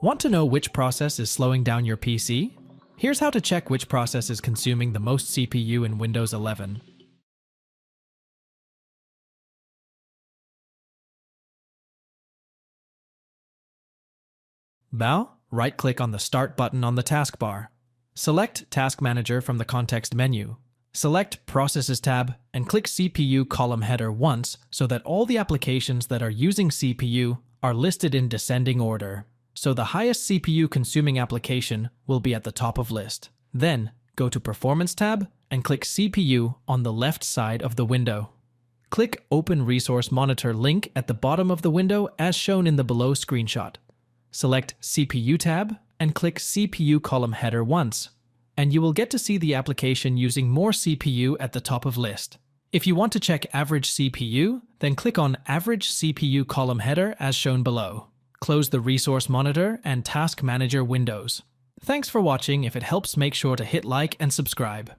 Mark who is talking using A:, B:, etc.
A: Want to know which process is slowing down your PC? Here's how to check which process is consuming the most CPU in Windows 11. Right-click on the Start button on the taskbar. Select Task Manager from the context menu. Select Processes tab and click CPU column header once so that all the applications that are using CPU are listed in descending order. So the highest CPU consuming application will be at the top of list. Then, go to Performance tab and click CPU on the left side of the window. Click Open Resource Monitor link at the bottom of the window as shown in the below screenshot. Select CPU tab and click CPU column header once, and you will get to see the application using more CPU at the top of list. If you want to check average CPU, then click on Average CPU column header as shown below. Close the Resource Monitor and Task Manager windows. Thanks for watching. If it helps, make sure to hit like and subscribe.